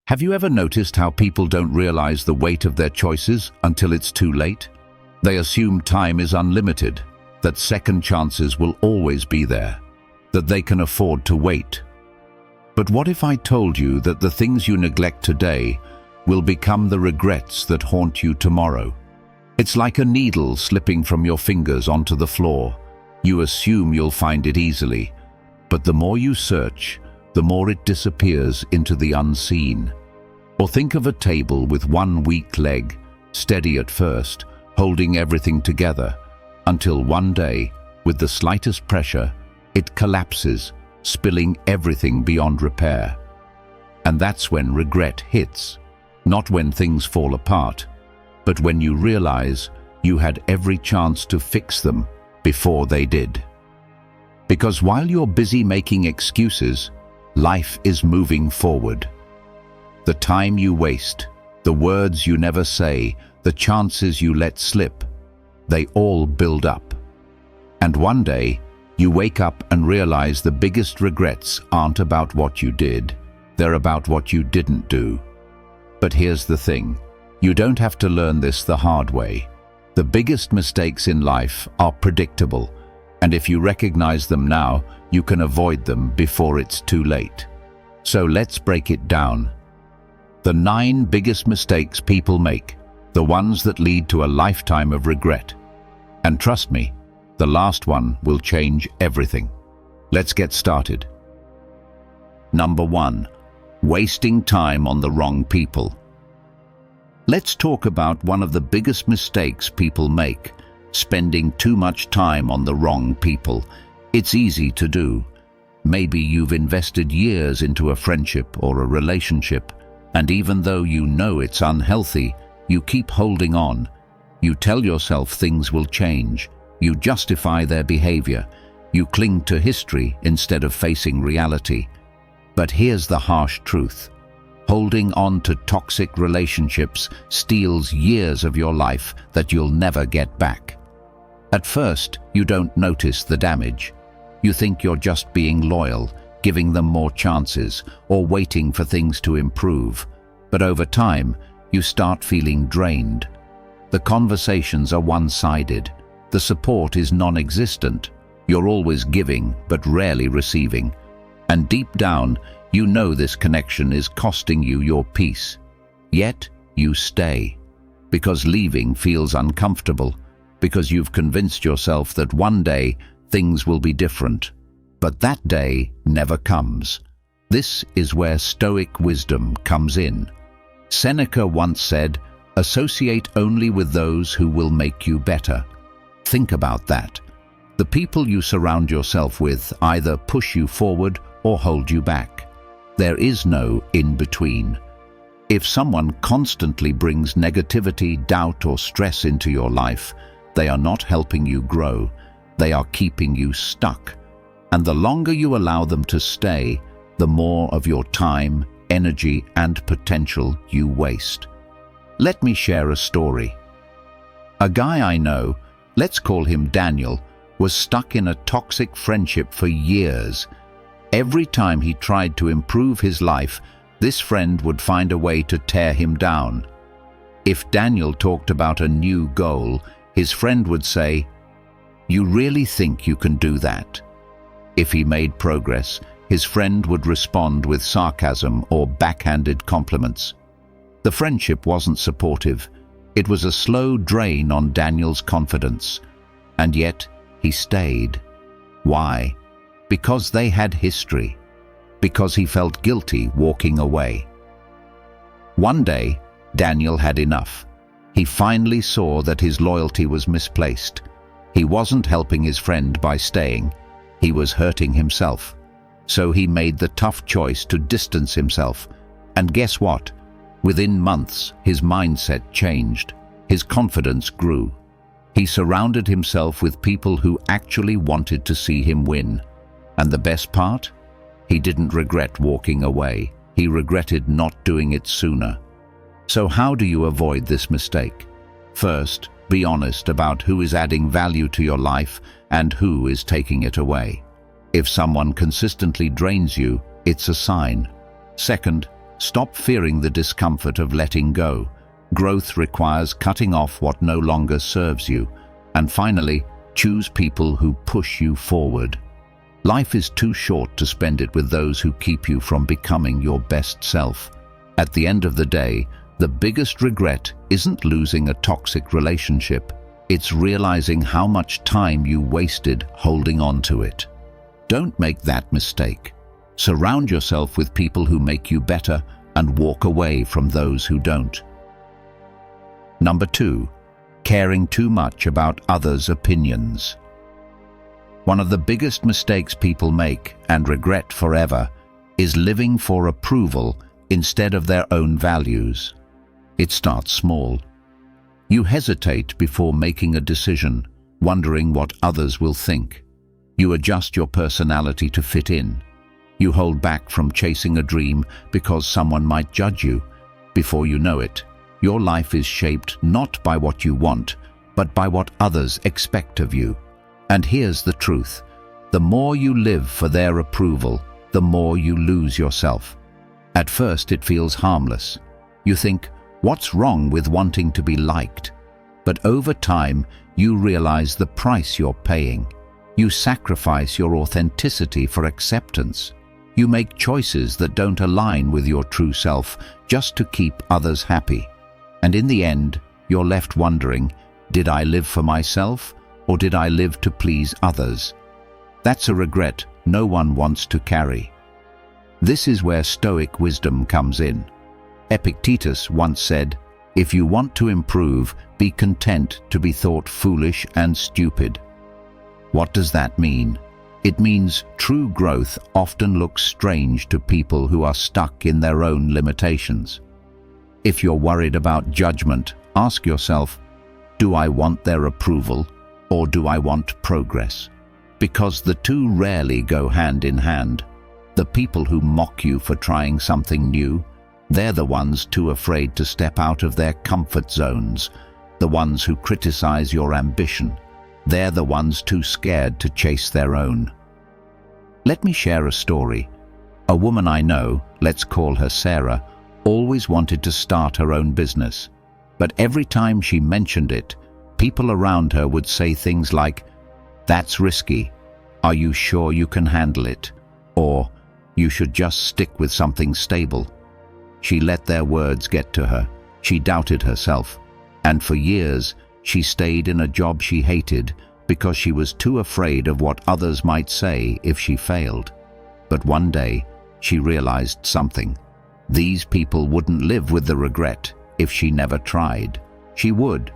Have you ever noticed how people don't realize the weight of their choices until it's too late? They assume time is unlimited, that second chances will always be there, that they can afford to wait. But what if I told you that the things you neglect today will become the regrets that haunt you tomorrow? It's like a needle slipping from your fingers onto the floor. You assume you'll find it easily, but the more you search, the more it disappears into the unseen. Or think of a table with one weak leg, steady at first, holding everything together, until one day, with the slightest pressure, it collapses, spilling everything beyond repair. And that's when regret hits, not when things fall apart, but when you realize you had every chance to fix them before they did. Because while you're busy making excuses, life is moving forward. The time you waste, the words you never say, the chances you let slip, they all build up. And one day, you wake up and realize the biggest regrets aren't about what you did, they're about what you didn't do. But here's the thing, you don't have to learn this the hard way. The biggest mistakes in life are predictable, and if you recognize them now, you can avoid them before it's too late. So let's break it down. The 9 biggest mistakes people make, the ones that lead to a lifetime of regret. And trust me, the last one will change everything. Let's get started. Number 1. Wasting time on the wrong people. Let's talk about one of the biggest mistakes people make, spending too much time on the wrong people. It's easy to do. Maybe you've invested years into a friendship or a relationship, and even though you know it's unhealthy, you keep holding on. You tell yourself things will change. You justify their behavior. You cling to history instead of facing reality. But here's the harsh truth. Holding on to toxic relationships steals years of your life that you'll never get back. At first, you don't notice the damage. You think you're just being loyal, giving them more chances, or waiting for things to improve. But over time, you start feeling drained. The conversations are one-sided. The support is non-existent. You're always giving, but rarely receiving. And deep down, you know this connection is costing you your peace. Yet, you stay. Because leaving feels uncomfortable. Because you've convinced yourself that one day, things will be different. But that day never comes. This is where Stoic wisdom comes in. Seneca once said, "Associate only with those who will make you better." Think about that. The people you surround yourself with either push you forward or hold you back. There is no in-between. If someone constantly brings negativity, doubt, or stress into your life, they are not helping you grow. They are keeping you stuck. And the longer you allow them to stay, the more of your time, energy, and potential you waste. Let me share a story. A guy I know, let's call him Daniel, was stuck in a toxic friendship for years. Every time he tried to improve his life, this friend would find a way to tear him down. If Daniel talked about a new goal, his friend would say, "You really think you can do that?" If he made progress, his friend would respond with sarcasm or backhanded compliments. The friendship wasn't supportive. It was a slow drain on Daniel's confidence. And yet, he stayed. Why? Because they had history. Because he felt guilty walking away. One day, Daniel had enough. He finally saw that his loyalty was misplaced. He wasn't helping his friend by staying. He was hurting himself. So he made the tough choice to distance himself. And guess what? Within months, his mindset changed. His confidence grew. He surrounded himself with people who actually wanted to see him win. And the best part? He didn't regret walking away. He regretted not doing it sooner. So how do you avoid this mistake? First, be honest about who is adding value to your life and who is taking it away. If someone consistently drains you, it's a sign. Second, Stop fearing the discomfort of letting go. Growth requires cutting off what no longer serves you. And finally, choose people who push you forward. Life is too short to spend it with those who keep you from becoming your best self. At the end of the day, the biggest regret isn't losing a toxic relationship. It's realizing how much time you wasted holding on to it. Don't make that mistake. Surround yourself with people who make you better and walk away from those who don't. Number 2, caring too much about others' opinions. One of the biggest mistakes people make and regret forever is living for approval instead of their own values. It starts small. You hesitate before making a decision, wondering what others will think. You adjust your personality to fit in. You hold back from chasing a dream because someone might judge you. Before you know it, your life is shaped not by what you want, but by what others expect of you. And here's the truth. The more you live for their approval, the more you lose yourself. At first it feels harmless. You think, what's wrong with wanting to be liked? But over time, you realize the price you're paying. You sacrifice your authenticity for acceptance. You make choices that don't align with your true self just to keep others happy. And in the end, you're left wondering, did I live for myself, or did I live to please others? That's a regret no one wants to carry. This is where Stoic wisdom comes in. Epictetus once said, "If you want to improve, be content to be thought foolish and stupid." What does that mean? It means true growth often looks strange to people who are stuck in their own limitations. If you're worried about judgment, ask yourself, do I want their approval or do I want progress? Because the two rarely go hand in hand. The people who mock you for trying something new, they're the ones too afraid to step out of their comfort zones. The ones who criticize your ambition, they're the ones too scared to chase their own. Let me share a story. A woman I know, let's call her Sarah, always wanted to start her own business. But every time she mentioned it, people around her would say things like, "That's risky. Are you sure you can handle it?" Or, "You should just stick with something stable." She let their words get to her. She doubted herself. And for years, she stayed in a job she hated because she was too afraid of what others might say if she failed. But one day, she realized something. These people wouldn't live with the regret if she never tried. She would.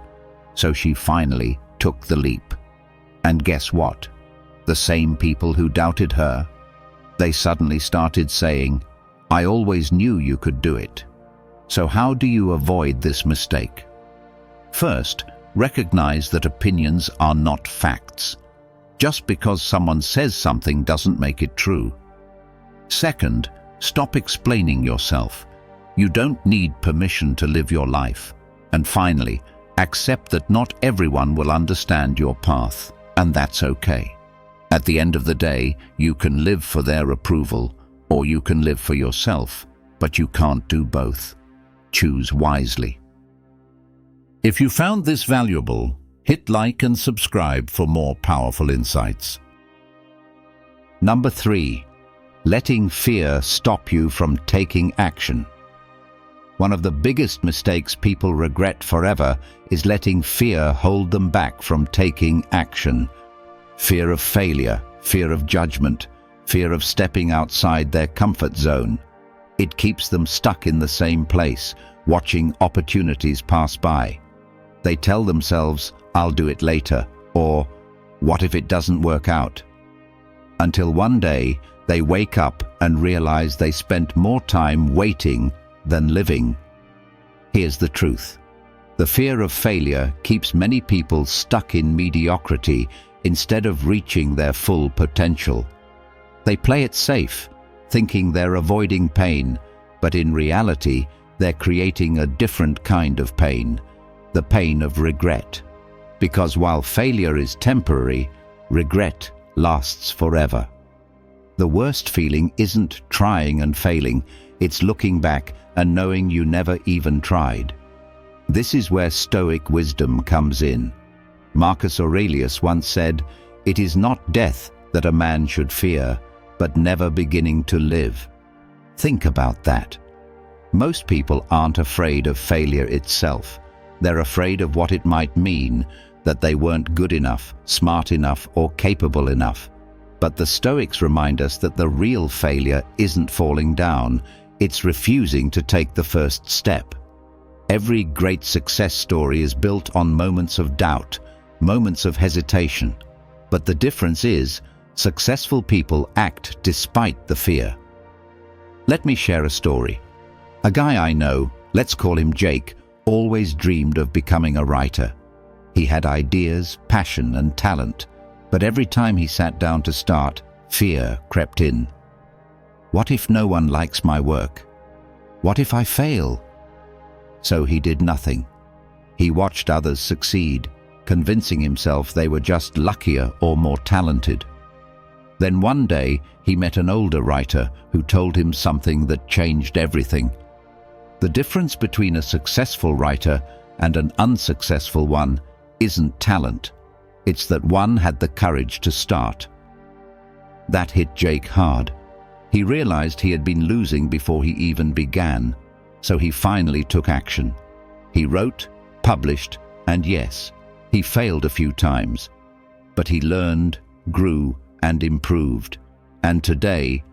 So she finally took the leap. And guess what? The same people who doubted her, they suddenly started saying, "I always knew you could do it." So how do you avoid this mistake? First, recognize that opinions are not facts. Just because someone says something doesn't make it true. Second, stop explaining yourself. You don't need permission to live your life. And finally, accept that not everyone will understand your path, and that's okay. At the end of the day, you can live for their approval, or you can live for yourself, but you can't do both. Choose wisely. If you found this valuable, hit like and subscribe for more powerful insights. Number 3, letting fear stop you from taking action. One of the biggest mistakes people regret forever is letting fear hold them back from taking action. Fear of failure, fear of judgment, fear of stepping outside their comfort zone. It keeps them stuck in the same place, watching opportunities pass by. They tell themselves, "I'll do it later," or "What if it doesn't work out?" Until one day, they wake up and realize they spent more time waiting than living. Here's the truth. The fear of failure keeps many people stuck in mediocrity instead of reaching their full potential. They play it safe, thinking they're avoiding pain, but in reality, they're creating a different kind of pain, the pain of regret. Because while failure is temporary, regret lasts forever. The worst feeling isn't trying and failing, It's looking back and knowing you never even tried. This is where Stoic wisdom comes in. Marcus Aurelius once said, "It is not death that a man should fear, but never beginning to live." Think about that. Most people aren't afraid of failure itself. They're afraid of what it might mean, that they weren't good enough, smart enough, or capable enough. But the Stoics remind us that the real failure isn't falling down, it's refusing to take the first step. Every great success story is built on moments of doubt, moments of hesitation. But the difference is, successful people act despite the fear. Let me share a story. A guy I know, let's call him Jake, always dreamed of becoming a writer. He had ideas, passion, and talent, but every time he sat down to start, fear crept in. What if no one likes my work? What if I fail? So he did nothing. He watched others succeed, convincing himself they were just luckier or more talented. Then one day, he met an older writer who told him something that changed everything. The difference between a successful writer and an unsuccessful one isn't talent. It's that one had the courage to start. That hit Jake hard. He realized he had been losing before he even began, so he finally took action. He wrote, published, and yes, he failed a few times, but he learned, grew, and improved. And today,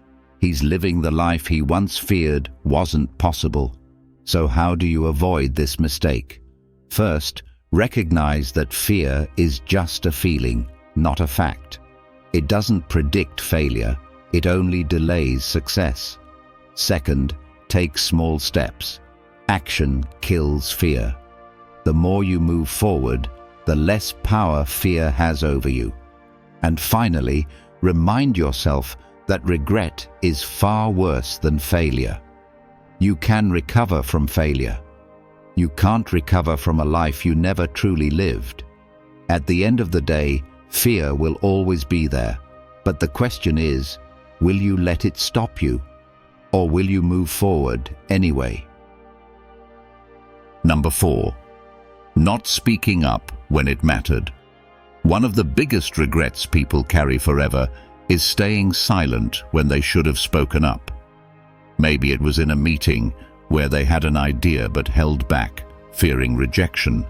he's living the life he once feared wasn't possible. So how do you avoid this mistake? First, recognize that fear is just a feeling, not a fact. It doesn't predict failure, it only delays success. Second, take small steps. Action kills fear. The more you move forward, the less power fear has over you. And finally, remind yourself that regret is far worse than failure. You can recover from failure. You can't recover from a life you never truly lived. At the end of the day, fear will always be there. But the question is, will you let it stop you? Or will you move forward anyway? Number 4. Not speaking up when it mattered. One of the biggest regrets people carry forever is staying silent when they should have spoken up. Maybe it was in a meeting where they had an idea but held back, fearing rejection.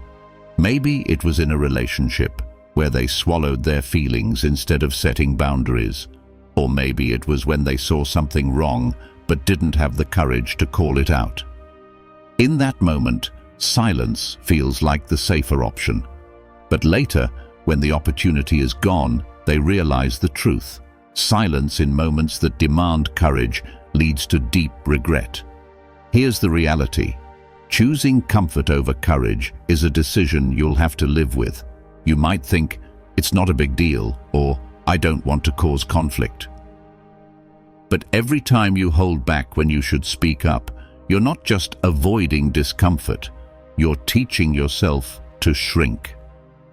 Maybe it was in a relationship where they swallowed their feelings instead of setting boundaries. Or maybe it was when they saw something wrong but didn't have the courage to call it out. In that moment, silence feels like the safer option. But later, when the opportunity is gone, they realize the truth. Silence in moments that demand courage leads to deep regret. Here's the reality. Choosing comfort over courage is a decision you'll have to live with. You might think, it's not a big deal, or I don't want to cause conflict. But every time you hold back when you should speak up, you're not just avoiding discomfort, you're teaching yourself to shrink.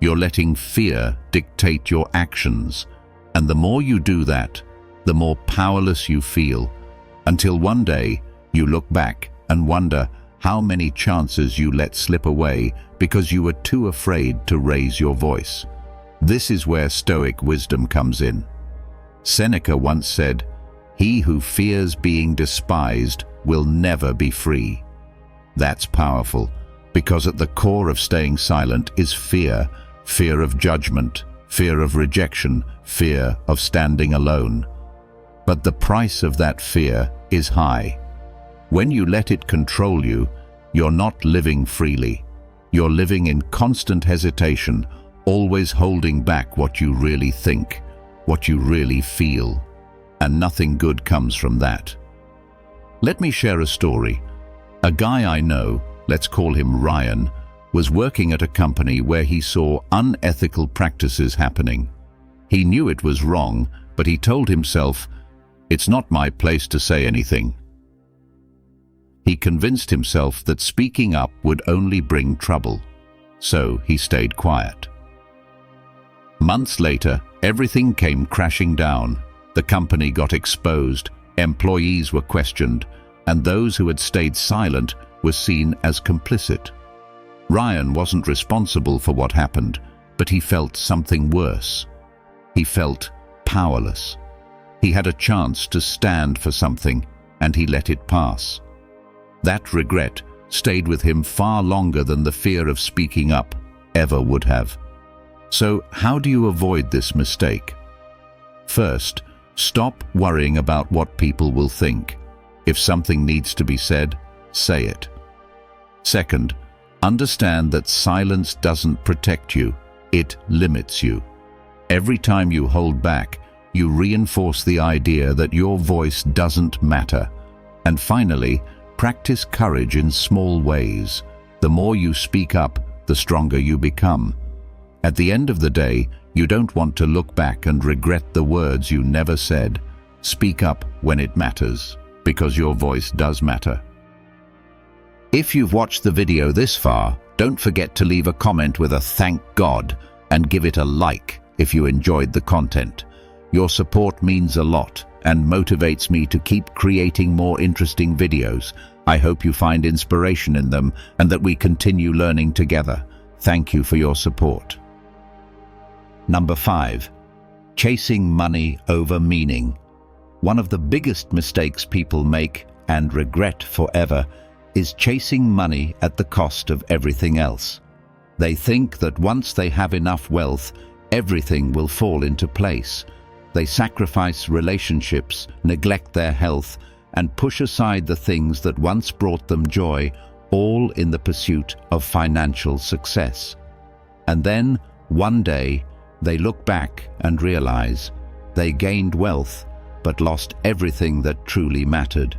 You're letting fear dictate your actions, and the more you do that, the more powerless you feel, until one day you look back and wonder how many chances you let slip away because you were too afraid to raise your voice. This is where Stoic wisdom comes in. Seneca once said, "He who fears being despised will never be free." That's powerful, because at the core of staying silent is fear. Fear of judgment, fear of rejection, fear of standing alone. But the price of that fear is high. When you let it control you, you're not living freely. You're living in constant hesitation, always holding back what you really think, what you really feel. And nothing good comes from that. Let me share a story. A guy I know, let's call him Ryan, was working at a company where he saw unethical practices happening. He knew it was wrong, but he told himself, "It's not my place to say anything." He convinced himself that speaking up would only bring trouble, so he stayed quiet. Months later, everything came crashing down. The company got exposed, employees were questioned, and those who had stayed silent were seen as complicit. Ryan wasn't responsible for what happened, but he felt something worse. He felt powerless. He had a chance to stand for something, and he let it pass. That regret stayed with him far longer than the fear of speaking up ever would have. So, how do you avoid this mistake? First, stop worrying about what people will think. If something needs to be said, say it. Second, understand that silence doesn't protect you, it limits you. Every time you hold back, you reinforce the idea that your voice doesn't matter. And finally, practice courage in small ways. The more you speak up, the stronger you become. At the end of the day, you don't want to look back and regret the words you never said. Speak up when it matters, because your voice does matter. If you've watched the video this far, don't forget to leave a comment with a thank God and give it a like if you enjoyed the content. Your support means a lot and motivates me to keep creating more interesting videos. I hope you find inspiration in them and that we continue learning together. Thank you for your support. Number 5. Chasing money over meaning. One of the biggest mistakes people make and regret forever is chasing money at the cost of everything else. They think that once they have enough wealth, everything will fall into place. They sacrifice relationships, neglect their health, and push aside the things that once brought them joy, all in the pursuit of financial success. And then, one day, they look back and realize they gained wealth, but lost everything that truly mattered.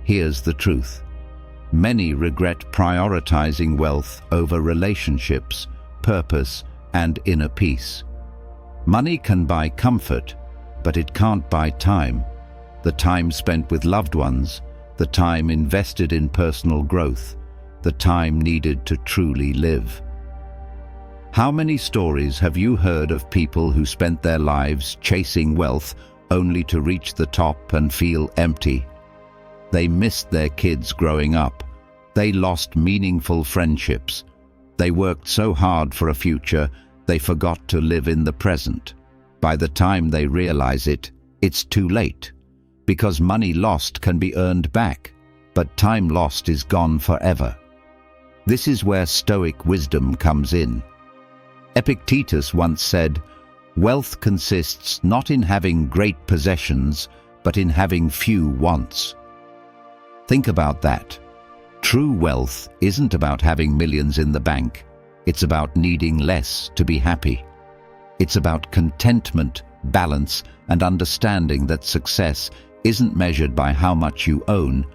Here's the truth. Many regret prioritizing wealth over relationships, purpose, and inner peace. Money can buy comfort, but it can't buy time. The time spent with loved ones, the time invested in personal growth, the time needed to truly live. How many stories have you heard of people who spent their lives chasing wealth only to reach the top and feel empty? They missed their kids growing up. They lost meaningful friendships. They worked so hard for a future, they forgot to live in the present. By the time they realize it, it's too late. Because money lost can be earned back, but time lost is gone forever. This is where Stoic wisdom comes in. Epictetus once said, "Wealth consists not in having great possessions, but in having few wants." Think about that. True wealth isn't about having millions in the bank. It's about needing less to be happy. It's about contentment, balance, and understanding that success isn't measured by how much you own,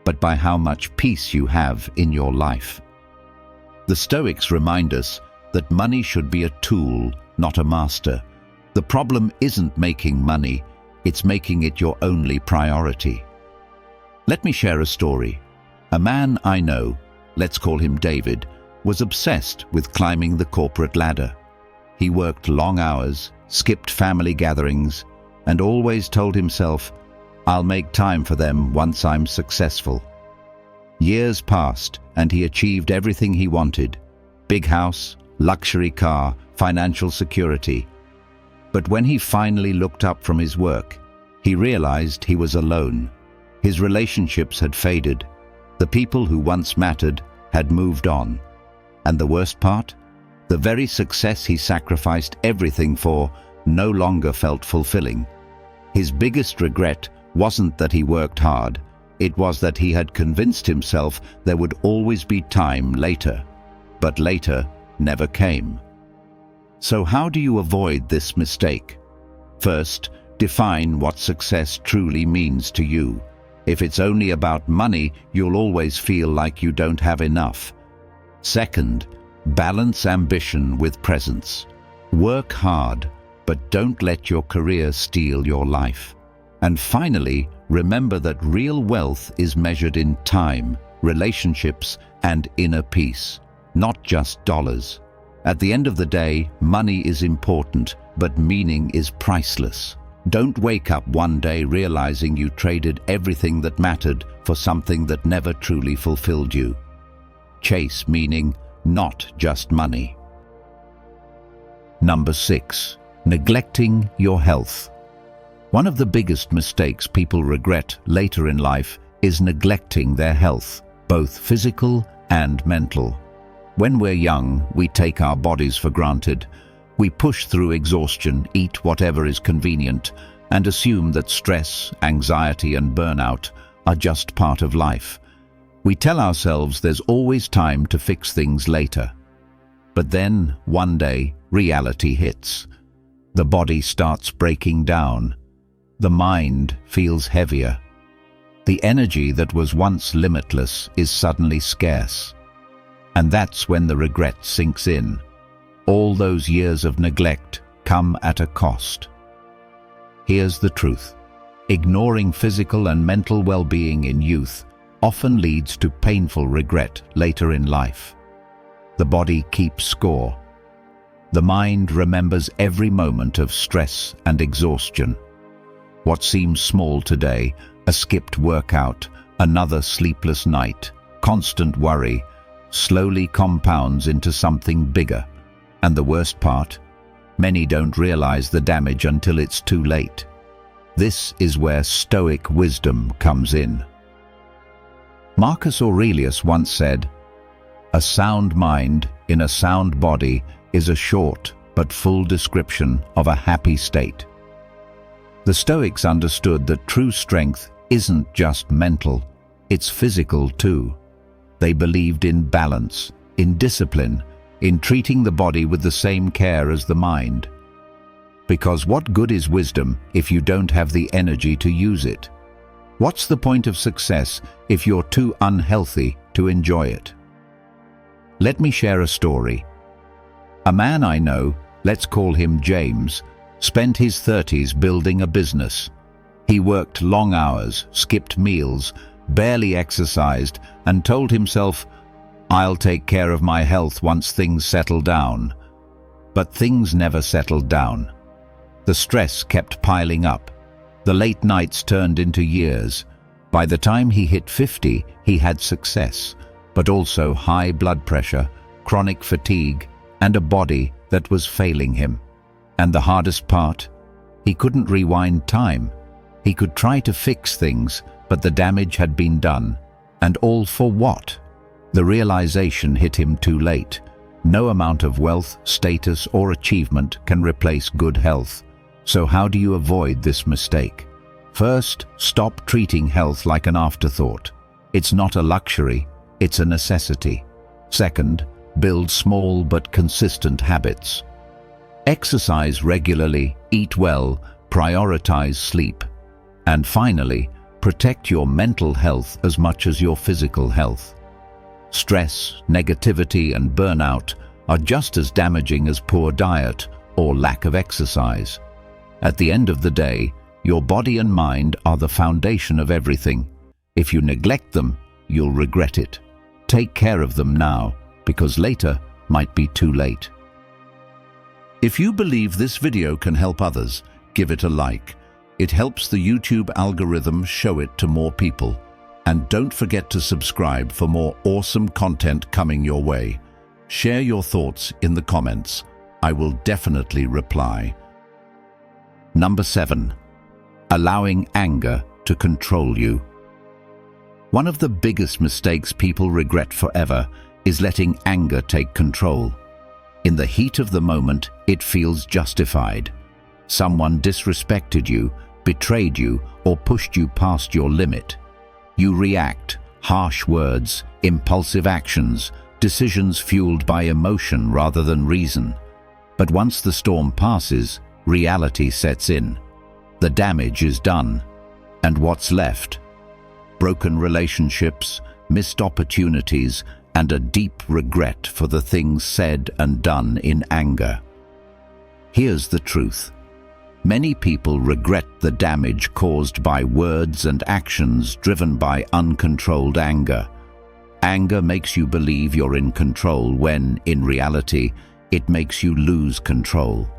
but by how much peace you have in your life. The Stoics remind us that money should be a tool, not a master. The problem isn't making money, it's making it your only priority. Let me share a story. A man I know, let's call him David, was obsessed with climbing the corporate ladder. He worked long hours, skipped family gatherings, and always told himself, "I'll make time for them once I'm successful." Years passed, and he achieved everything he wanted. Big house, luxury car, financial security. But when he finally looked up from his work, he realized he was alone. His relationships had faded. The people who once mattered had moved on. And the worst part? The very success he sacrificed everything for no longer felt fulfilling. His biggest regret wasn't that he worked hard. It was that he had convinced himself there would always be time later. But later never came. So how do you avoid this mistake? First, define what success truly means to you. If it's only about money, you'll always feel like you don't have enough. Second, balance ambition with presence. Work hard, but don't let your career steal your life. And finally, remember that real wealth is measured in time, relationships, and inner peace, not just dollars. At the end of the day, money is important, but meaning is priceless. Don't wake up one day realizing you traded everything that mattered for something that never truly fulfilled you. Chase meaning not just money. Number 6. Neglecting your health. One of the biggest mistakes people regret later in life is neglecting their health, both physical and mental. When we're young, we take our bodies for granted. We push through exhaustion, eat whatever is convenient, and assume that stress, anxiety, and burnout are just part of life. We tell ourselves there's always time to fix things later. But then, one day, reality hits. The body starts breaking down. The mind feels heavier. The energy that was once limitless is suddenly scarce. And that's when the regret sinks in. All those years of neglect come at a cost. Here's the truth. Ignoring physical and mental well-being in youth often leads to painful regret later in life. The body keeps score. The mind remembers every moment of stress and exhaustion. What seems small today, a skipped workout, another sleepless night, constant worry, slowly compounds into something bigger. And the worst part, many don't realize the damage until it's too late. This is where Stoic wisdom comes in. Marcus Aurelius once said, "A sound mind in a sound body is a short but full description of a happy state." The Stoics understood that true strength isn't just mental, it's physical too. They believed in balance, in discipline, in treating the body with the same care as the mind. Because what good is wisdom if you don't have the energy to use it? What's the point of success if you're too unhealthy to enjoy it? Let me share a story. A man I know, let's call him James, spent his 30s building a business. He worked long hours, skipped meals, barely exercised, and told himself, "I'll take care of my health once things settle down." But things never settled down. The stress kept piling up. The late nights turned into years. By the time he hit 50, he had success, but also high blood pressure, chronic fatigue, and a body that was failing him. And the hardest part? He couldn't rewind time. He could try to fix things, but the damage had been done. And all for what? The realization hit him too late. No amount of wealth, status, or achievement can replace good health. So how do you avoid this mistake? First, stop treating health like an afterthought. It's not a luxury, it's a necessity. Second, build small but consistent habits. Exercise regularly, eat well, prioritize sleep. And finally, protect your mental health as much as your physical health. Stress, negativity, and burnout are just as damaging as poor diet or lack of exercise. At the end of the day, your body and mind are the foundation of everything. If you neglect them, you'll regret it. Take care of them now, because later might be too late. If you believe this video can help others, give it a like. It helps the YouTube algorithm show it to more people. And don't forget to subscribe for more awesome content coming your way. Share your thoughts in the comments. I will definitely reply. Number 7. Allowing anger to control you. One of the biggest mistakes people regret forever is letting anger take control. In the heat of the moment, it feels justified. Someone disrespected you, betrayed you, or pushed you past your limit. You react, harsh words, impulsive actions, decisions fueled by emotion rather than reason. But once the storm passes, reality sets in. The damage is done. And what's left? Broken relationships, missed opportunities, and a deep regret for the things said and done in anger. Here's the truth. Many people regret the damage caused by words and actions driven by uncontrolled anger. Anger makes you believe you're in control when, in reality, it makes you lose control.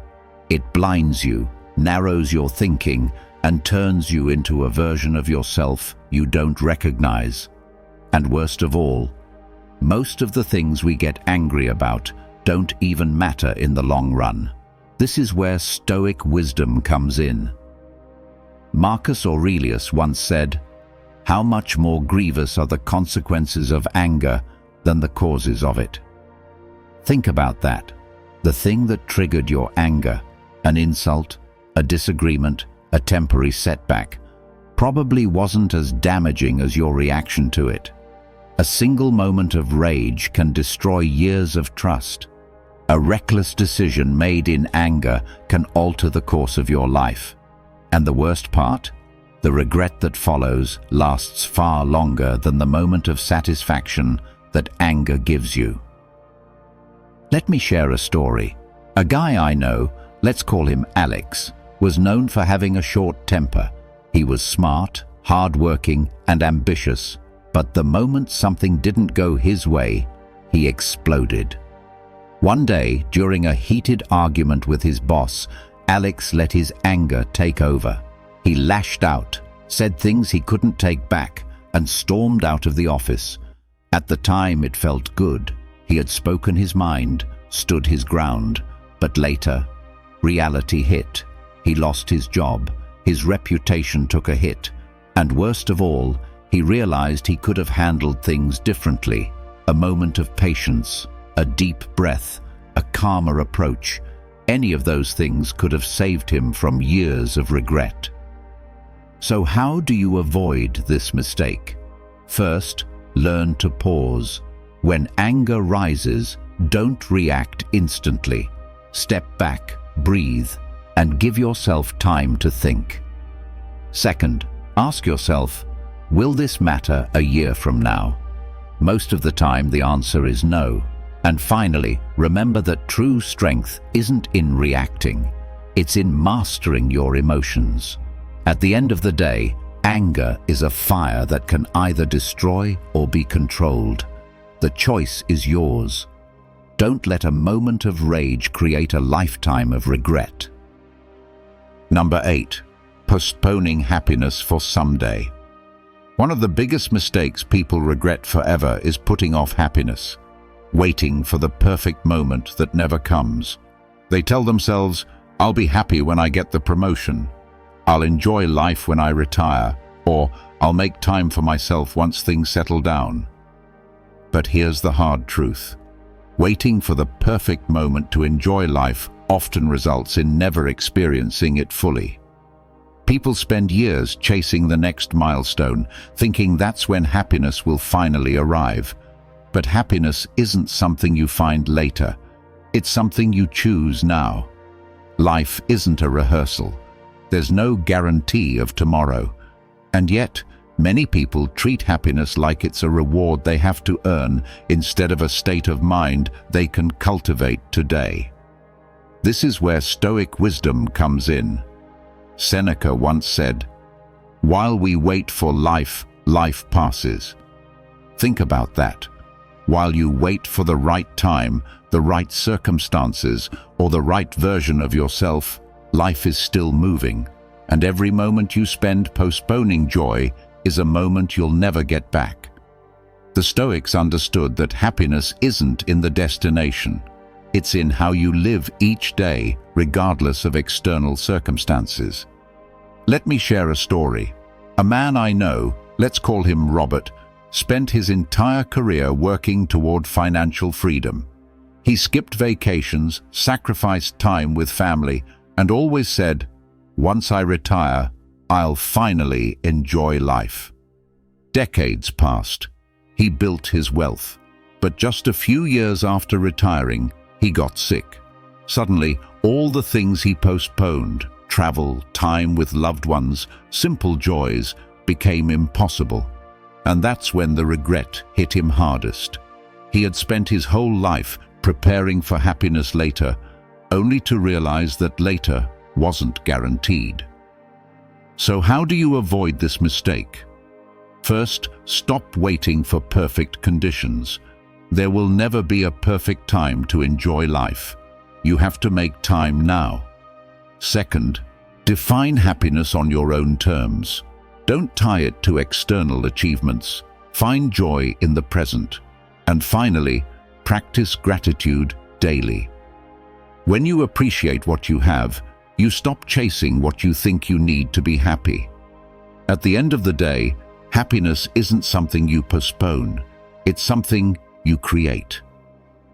It blinds you, narrows your thinking, and turns you into a version of yourself you don't recognize. And worst of all, most of the things we get angry about don't even matter in the long run. This is where Stoic wisdom comes in. Marcus Aurelius once said, "How much more grievous are the consequences of anger than the causes of it?" Think about that. The thing that triggered your anger, an insult, a disagreement, a temporary setback, probably wasn't as damaging as your reaction to it. A single moment of rage can destroy years of trust. A reckless decision made in anger can alter the course of your life. And the worst part? The regret that follows lasts far longer than the moment of satisfaction that anger gives you. Let me share a story. A guy I know, let's call him Alex, was known for having a short temper. He was smart, hard-working, and ambitious, but the moment something didn't go his way, he exploded. One day, during a heated argument with his boss, Alex let his anger take over. He lashed out, said things he couldn't take back, and stormed out of the office. At the time, it felt good. He had spoken his mind, stood his ground, but later, reality hit. He lost his job, his reputation took a hit, and worst of all, he realized he could have handled things differently. A moment of patience, a deep breath, a calmer approach, any of those things could have saved him from years of regret. So how do you avoid this mistake? First, learn to pause. When anger rises, don't react instantly. Step back, breathe, and give yourself time to think. Second, ask yourself, will this matter a year from now? Most of the time, the answer is no. And finally, remember that true strength isn't in reacting. It's in mastering your emotions. At the end of the day, anger is a fire that can either destroy or be controlled. The choice is yours. Don't let a moment of rage create a lifetime of regret. Number 8. Postponing happiness for someday. One of the biggest mistakes people regret forever is putting off happiness, waiting for the perfect moment that never comes. They tell themselves, "I'll be happy when I get the promotion. I'll enjoy life when I retire," or "I'll make time for myself once things settle down." But here's the hard truth. Waiting for the perfect moment to enjoy life often results in never experiencing it fully. People spend years chasing the next milestone, thinking that's when happiness will finally arrive. But happiness isn't something you find later. It's something you choose now. Life isn't a rehearsal. There's no guarantee of tomorrow. And yet, many people treat happiness like it's a reward they have to earn instead of a state of mind they can cultivate today. This is where Stoic wisdom comes in. Seneca once said, "While we wait for life, life passes." Think about that. While you wait for the right time, the right circumstances, or the right version of yourself, life is still moving, and every moment you spend postponing joy is a moment you'll never get back. The Stoics understood that happiness isn't in the destination. It's in how you live each day, regardless of external circumstances. Let me share a story. A man I know, let's call him Robert, spent his entire career working toward financial freedom. He skipped vacations, sacrificed time with family, and always said, "Once I retire, I'll finally enjoy life." Decades passed. He built his wealth. But just a few years after retiring, he got sick. Suddenly, all the things he postponed, travel, time with loved ones, simple joys, became impossible. And that's when the regret hit him hardest. He had spent his whole life preparing for happiness later, only to realize that later wasn't guaranteed. So how do you avoid this mistake? First, stop waiting for perfect conditions. There will never be a perfect time to enjoy life. You have to make time now. Second, Define happiness on your own terms. Don't tie it to external achievements. Find joy in the present. And finally, practice gratitude daily. When you appreciate what you have, you stop chasing what you think you need to be happy. At the end of the day, happiness isn't something you postpone. It's something you create.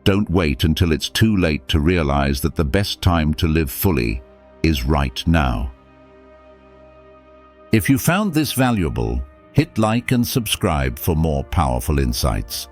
Don't wait until it's too late to realize that the best time to live fully is right now. If you found this valuable, hit like and subscribe for more powerful insights.